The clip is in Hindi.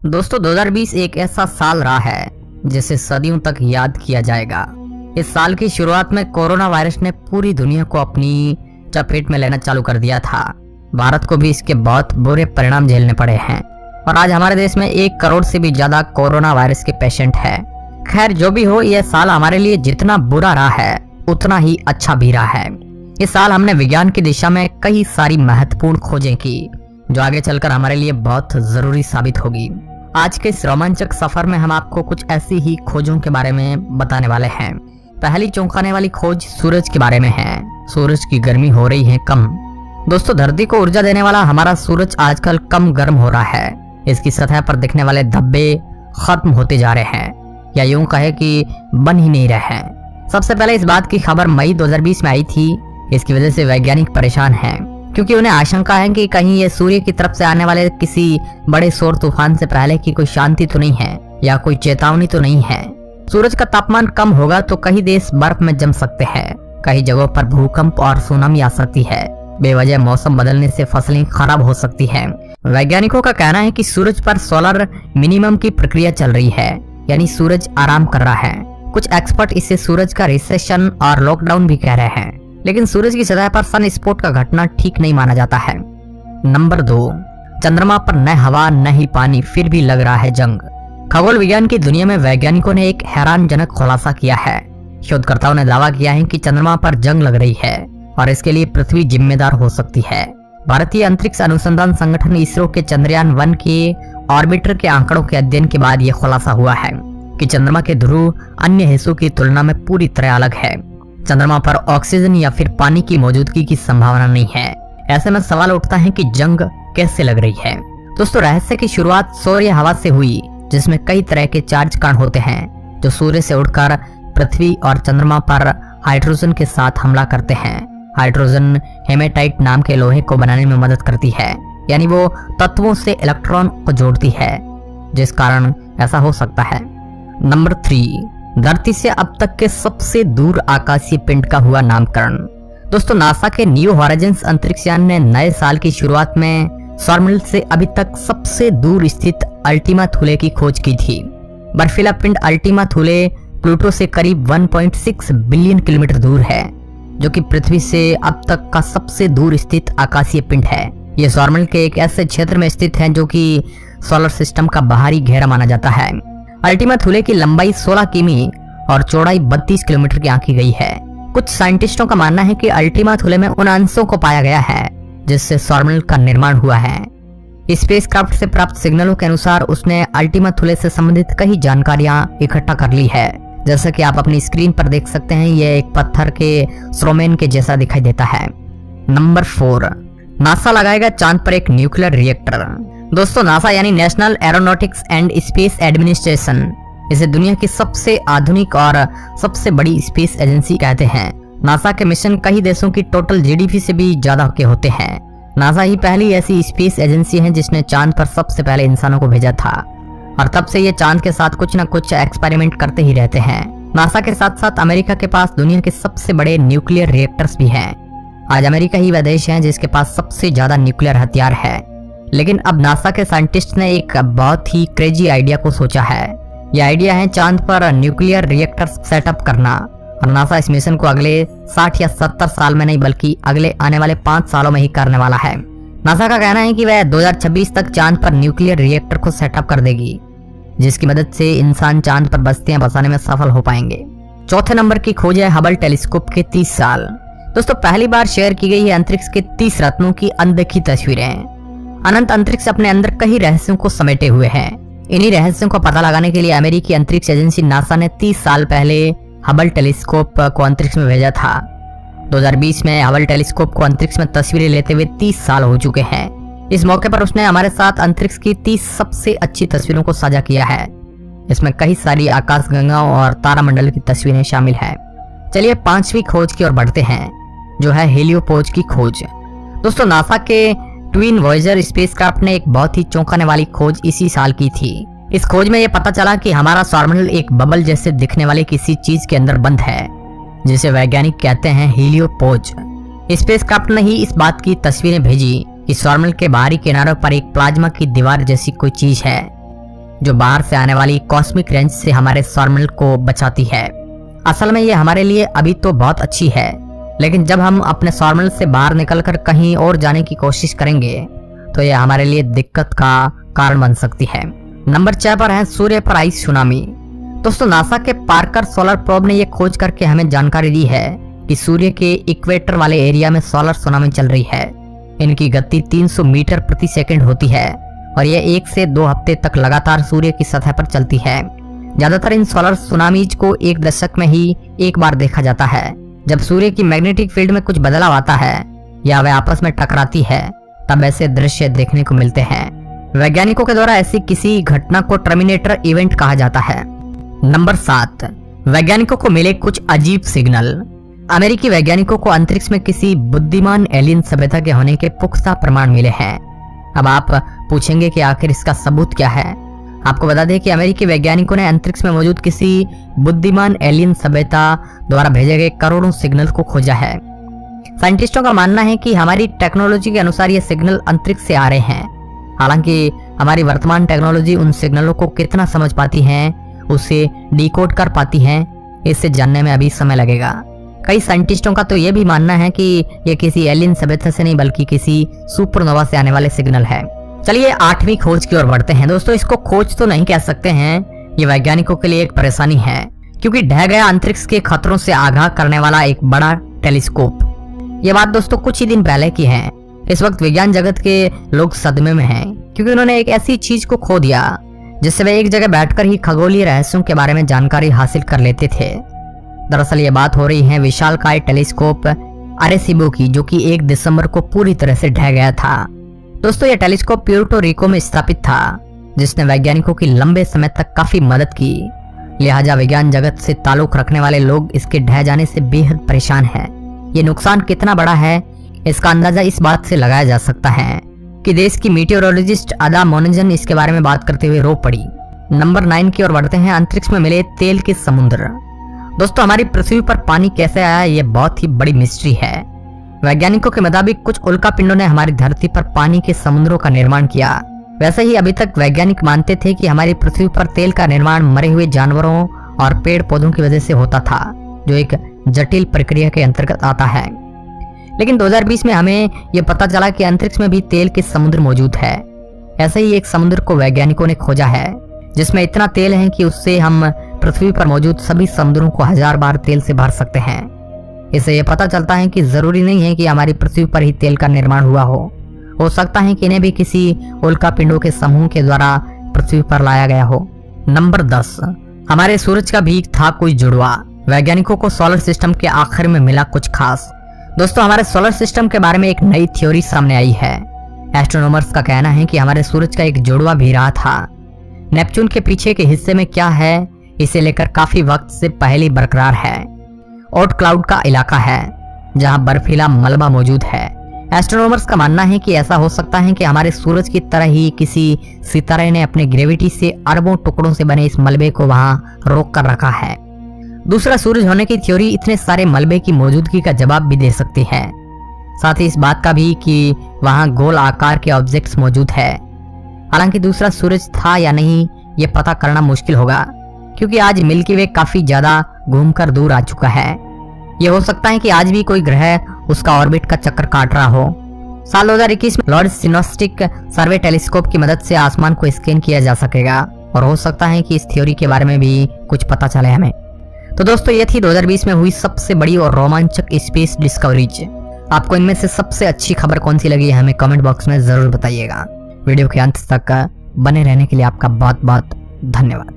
दोस्तों 2020 एक ऐसा साल रहा है जिसे सदियों तक याद किया जाएगा। इस साल की शुरुआत में कोरोना वायरस ने पूरी दुनिया को अपनी चपेट में लेना चालू कर दिया था। भारत को भी इसके बहुत बुरे परिणाम झेलने पड़े हैं और आज हमारे देश में 1 करोड़ से भी ज्यादा कोरोना वायरस के पेशेंट हैं। खैर जो भी हो, यह साल हमारे लिए जितना बुरा रहा है उतना ही अच्छा भी रहा है। इस साल हमने विज्ञान की दिशा में कई सारी महत्वपूर्ण खोजें की जो आगे चलकर हमारे लिए बहुत जरूरी साबित होगी। आज के इस रोमांचक सफर में हम आपको कुछ ऐसी ही खोजों के बारे में बताने वाले हैं। पहली चौंकाने वाली खोज सूरज के बारे में है। सूरज की गर्मी हो रही है कम। दोस्तों धरती को ऊर्जा देने वाला हमारा सूरज आजकल कम गर्म हो रहा है। इसकी सतह पर दिखने वाले धब्बे खत्म होते जा रहे हैं या यूं कहे कि बन ही नहीं रहे हैं। सबसे पहले इस बात की खबर मई 2020 में आई थी। इसकी वजह से वैज्ञानिक परेशान हैं क्योंकि उन्हें आशंका है कि कहीं ये सूर्य की तरफ से आने वाले किसी बड़े सौर तूफान से पहले की कोई शांति तो नहीं है या कोई चेतावनी तो नहीं है। सूरज का तापमान कम होगा तो कई देश बर्फ में जम सकते हैं। कई जगहों पर भूकंप और सुनामी आ सकती है। बेवजह मौसम बदलने से फसलें खराब हो सकती हैं। वैज्ञानिकों का कहना है कि सूरज पर सोलर मिनिमम की प्रक्रिया चल रही है, यानी सूरज आराम कर रहा है। कुछ एक्सपर्ट इसे सूरज का रिसेशन और लॉकडाउन भी कह रहे हैं, लेकिन सूरज की सतह पर सन स्पॉट का घटना ठीक नहीं माना जाता है। नंबर 2, चंद्रमा पर न हवा न ही पानी, फिर भी लग रहा है जंग। खगोल विज्ञान की दुनिया में वैज्ञानिकों ने एक हैरानजनक खुलासा किया है। शोधकर्ताओं ने दावा किया है कि चंद्रमा पर जंग लग रही है और इसके लिए पृथ्वी जिम्मेदार हो सकती है। भारतीय अंतरिक्ष अनुसंधान संगठन इसरो के चंद्रयान 1 के ऑर्बिटर के आंकड़ों के अध्ययन के बाद यह खुलासा हुआ है कि चंद्रमा के ध्रुव अन्य हिस्सों की तुलना में पूरी तरह अलग है। चंद्रमा पर ऑक्सीजन या फिर पानी की मौजूदगी की संभावना नहीं है। ऐसे में सवाल उठता है कि जंग कैसे लग रही है। दोस्तों रहस्य की शुरुआत सौर्य हवा से हुई, जिसमें कई तरह के चार्ज कण होते हैं जो सूर्य से उड़कर पृथ्वी और चंद्रमा पर हाइड्रोजन के साथ हमला करते हैं। हाइड्रोजन हेमेटाइट नाम के लोहे को बनाने में मदद करती है, यानी वो तत्वों से इलेक्ट्रॉन को जोड़ती है, जिस कारण ऐसा हो सकता है। नंबर 3, धरती से अब तक के सबसे दूर आकाशीय पिंड का हुआ नामकरण। दोस्तों नासा के न्यू हॉराइजन्स अंतरिक्ष यान ने नए साल की शुरुआत में सौरमंडल से अभी तक सबसे दूर स्थित अल्टीमा थुले की खोज की थी। बर्फीला पिंड अल्टीमा थुले प्लूटो से करीब 1.6 बिलियन किलोमीटर दूर है, जो कि पृथ्वी से अब तक का सबसे दूर स्थित आकाशीय पिंड है। यह सौरमंडल के एक ऐसे क्षेत्र में स्थित है जो कि सोलर सिस्टम का बाहरी घेरा माना जाता है। अल्टीमा थुले की लंबाई 16 किमी और चौड़ाई 32 किलोमीटर की आंकी गई है। कुछ साइंटिस्टों का मानना है कि अल्टीमा थुले में उन अंशों को पाया गया है जिससे सौरमंडल का निर्माण हुआ है। स्पेसक्राफ्ट से प्राप्त सिग्नलों के अनुसार उसने अल्टीमा थुले से संबंधित कई जानकारियां इकट्ठा कर ली है। जैसा कि आप अपनी स्क्रीन पर देख सकते हैं, यह एक पत्थर के स्ट्रोमेन के जैसा दिखाई देता है। नंबर 4, नासा लगाएगा चांद पर एक न्यूक्लियर रिएक्टर। दोस्तों नासा यानी national aeronautics and space administration, इसे दुनिया की सबसे आधुनिक और सबसे बड़ी स्पेस एजेंसी कहते हैं। नासा के मिशन कई देशों की टोटल जीडीपी से भी ज्यादा के होते हैं। नासा ही पहली ऐसी स्पेस एजेंसी है जिसने चांद पर सबसे पहले इंसानों को भेजा था और तब से ये चांद के साथ कुछ न कुछ एक्सपेरिमेंट करते ही रहते हैं। नासा के साथ साथ अमेरिका के पास दुनिया के सबसे बड़े न्यूक्लियर रिएक्टर्स भी हैं। आज अमेरिका ही वह देश है जिसके पास सबसे ज्यादा न्यूक्लियर हथियार है। लेकिन अब नासा के साइंटिस्ट ने एक बहुत ही क्रेजी आइडिया को सोचा है। यह आइडिया है चांद पर न्यूक्लियर रिएक्टर सेटअप करना और नासा इस मिशन को अगले 60 या 70 साल में नहीं बल्कि अगले आने वाले 5 सालों में ही करने वाला है। नासा का कहना है कि वह 2026 तक चांद पर न्यूक्लियर रिएक्टर को सेटअप कर देगी, जिसकी मदद से इंसान चांद पर बस्तियां बसाने में सफल हो पाएंगे। चौथे नंबर की खोज है हबल टेलीस्कोप के 30 साल। दोस्तों पहली बार शेयर की गई है अंतरिक्ष के 30 रत्नों की अनदेखी तस्वीरें। अनंत अंतरिक्ष अपने अंदर कई रहस्यों को समेटे हुए है। इन्हीं रहस्यों को पता लगाने के लिए अमेरिकी अंतरिक्ष एजेंसी नासा ने 30 साल पहले हबल टेलीस्कोप को अंतरिक्ष में भेजा था। 2020 में हबल टेलीस्कोप को अंतरिक्ष में तस्वीरें लेते हुए 30 साल हो चुके हैं। इस मौके पर उसने हमारे साथ अंतरिक्ष की 30 सबसे अच्छी तस्वीरों को साझा किया है। इसमें कई सारी आकाशगंगाओं और तारामंडल की तस्वीरें शामिल है। चलिए 5वीं खोज की ओर बढ़ते हैं, जो है हेलियोपोज की खोज। दोस्तों नासा के ट्विन वॉयेजर स्पेसक्राफ्ट ने एक बहुत ही चौंकाने वाली खोज इसी साल की थी। इस खोज में यह पता चला कि हमारा सौरमंडल एक बबल जैसे दिखने वाली किसी चीज के अंदर बंद है, जिसे वैज्ञानिक कहते हैं हेलियोपोज। स्पेसक्राफ्ट ने ही इस बात की तस्वीरें भेजी कि सौरमंडल के बाहरी किनारों पर एक प्लाज्मा की दीवार जैसी कोई चीज है। जो बाहर से आने वाली कॉस्मिक रेंज से हमारे सौरमंडल को बचाती है। असल में ये हमारे लिए अभी तो बहुत अच्छी है, लेकिन जब हम अपने सौरमंडल से बाहर निकलकर कहीं और जाने की कोशिश करेंगे तो यह हमारे लिए दिक्कत का कारण बन सकती है। नंबर 6 पर है सूर्य पर आई सुनामी। दोस्तों, नासा के पार्कर सोलर प्रोब ने यह खोज करके हमें जानकारी दी है कि सूर्य के इक्वेटर वाले एरिया में सोलर सुनामी चल रही है। इनकी गति 300 मीटर प्रति सेकंड होती है और यह 1 से 2 हफ्ते तक लगातार सूर्य की सतह पर चलती है। ज्यादातर इन सोलर सुनामीज को 1 दशक में ही एक बार देखा जाता है, जब सूर्य की मैग्नेटिक फील्ड में कुछ बदलाव आता है या वे आपस में टकराती है, तब ऐसे दृश्य देखने को मिलते हैं। वैज्ञानिकों के द्वारा ऐसी किसी घटना को टर्मिनेटर इवेंट कहा जाता है। नंबर 7, वैज्ञानिकों को मिले कुछ अजीब सिग्नल। अमेरिकी वैज्ञानिकों को अंतरिक्ष में किसी बुद्धिमान एलियन सभ्यता के होने के पुख्ता प्रमाण मिले हैं। अब आप पूछेंगे कि आखिर इसका सबूत क्या है। आपको बता दें कि अमेरिकी वैज्ञानिकों ने अंतरिक्ष में मौजूद किसी बुद्धिमान एलियन सभ्यता द्वारा भेजे गए करोड़ों सिग्नल को खोजा है। साइंटिस्टों का मानना है कि हमारी टेक्नोलॉजी के अनुसार ये सिग्नल अंतरिक्ष से आ रहे हैं। हालांकि हमारी वर्तमान टेक्नोलॉजी उन सिग्नलों को कितना समझ पाती है, उसे डिकोड कर पाती है, इसे जानने में अभी समय लगेगा। कई साइंटिस्टों का तो ये भी मानना है कि ये किसी एलियन सभ्यता से नहीं बल्कि किसी सुपरनोवा से आने वाले सिग्नल है। चलिए 8वीं खोज की ओर बढ़ते हैं। दोस्तों, इसको खोज तो नहीं कह सकते हैं, ये वैज्ञानिकों के लिए एक परेशानी है, क्योंकि ढह गया अंतरिक्ष के खतरों से आगाह करने वाला एक बड़ा टेलीस्कोप। ये बात दोस्तों कुछ ही दिन पहले की है। इस वक्त विज्ञान जगत के लोग सदमे में हैं, क्योंकि उन्होंने एक ऐसी चीज को खो दिया जिससे वे एक जगह बैठकर ही खगोलीय रहस्यों के बारे में जानकारी हासिल कर लेते थे। दरअसल ये बात हो रही है विशालकाय टेलीस्कोप अरेसीबो की, जो कि 1 दिसंबर को पूरी तरह से ढह गया था। दोस्तों, यह टेलीस्कोप प्यूर्टो रिको में स्थापित था, जिसने वैज्ञानिकों की लंबे समय तक काफी मदद की। लिहाजा विज्ञान जगत से ताल्लुक रखने वाले लोग इसके ढह जाने से बेहद परेशान हैं। ये नुकसान कितना बड़ा है, इसका अंदाजा इस बात से लगाया जा सकता है कि देश की मीटियोरोलॉजिस्ट अदा मोनजन इसके बारे में बात करते हुए रो पड़ी। नंबर 9 की ओर बढ़ते हैं। अंतरिक्ष में मिले तेल के समुद्र। दोस्तों, हमारी पृथ्वी पर पानी कैसे आया, ये बहुत ही बड़ी मिस्ट्री है। वैज्ञानिकों के मुताबिक कुछ उल्का पिंडों ने हमारी धरती पर पानी के समुद्रों का निर्माण किया। वैसे ही अभी तक वैज्ञानिक मानते थे कि हमारी पृथ्वी पर तेल का निर्माण मरे हुए जानवरों और पेड़ पौधों की वजह से होता था, जो एक जटिल प्रक्रिया के अंतर्गत आता है। लेकिन 2020 में हमें यह पता चला कि अंतरिक्ष में भी तेल के समुद्र मौजूद है। ऐसे ही एक समुद्र को वैज्ञानिकों ने खोजा है, जिसमें इतना तेल है कि उससे हम पृथ्वी पर मौजूद सभी समुद्रों को 1000 बार तेल से भर सकते हैं। इससे यह पता चलता है कि जरूरी नहीं है कि हमारी पृथ्वी पर ही तेल का निर्माण हुआ हो सकता है कि इन्हें भी किसी उल्का पिंडों के समूह के द्वारा पृथ्वी पर लाया गया हो। नंबर 10, हमारे सूरज का भी था कोई जुड़वा। वैज्ञानिकों को सोलर सिस्टम के आखिर में मिला कुछ खास। दोस्तों, हमारे सोलर सिस्टम के बारे में एक नई थ्योरी सामने आई है। एस्ट्रोनॉमर्स का कहना है कि हमारे सूरज का एक जुड़वा भी रहा था। नेपच्यून के पीछे के हिस्से में क्या है, इसे लेकर काफी वक्त से पहले बरकरार है। ओट क्लाउड का इलाका है, जहां बर्फीला मलबा मौजूद है। एस्ट्रोनॉमर्स का मानना है कि ऐसा हो सकता है कि हमारे सूरज की तरह ही किसी सितारे ने अपने ग्रेविटी से अरबों टुकड़ों से बने इस मलबे को वहां रोक कर रखा है। दूसरा सूरज होने की थ्योरी इतने सारे मलबे की मौजूदगी का जवाब भी दे सकती है, साथ ही इस बात का भी कि वहां गोल आकार के ऑब्जेक्ट्स मौजूद है। हालांकि दूसरा सूरज था या नहीं, ये पता करना मुश्किल होगा, क्योंकि आज मिल्की वे काफी ज्यादा घूमकर दूर आ चुका है। यह हो सकता है कि आज भी कोई ग्रह उसका ऑर्बिट का चक्कर काट रहा हो। साल 2021 में लॉर्ड सिनोस्टिक सर्वे टेलीस्कोप की मदद से आसमान को स्कैन किया जा सकेगा और हो सकता है कि इस थ्योरी के बारे में भी कुछ पता चले हमें। तो दोस्तों, ये थी 2020 में हुई सबसे बड़ी और रोमांचक स्पेस डिस्कवरीज। आपको इनमें से सबसे अच्छी खबर कौन सी लगी है, हमें कमेंट बॉक्स में जरूर बताइएगा। वीडियो के अंत तक बने रहने के लिए आपका बहुत बहुत धन्यवाद।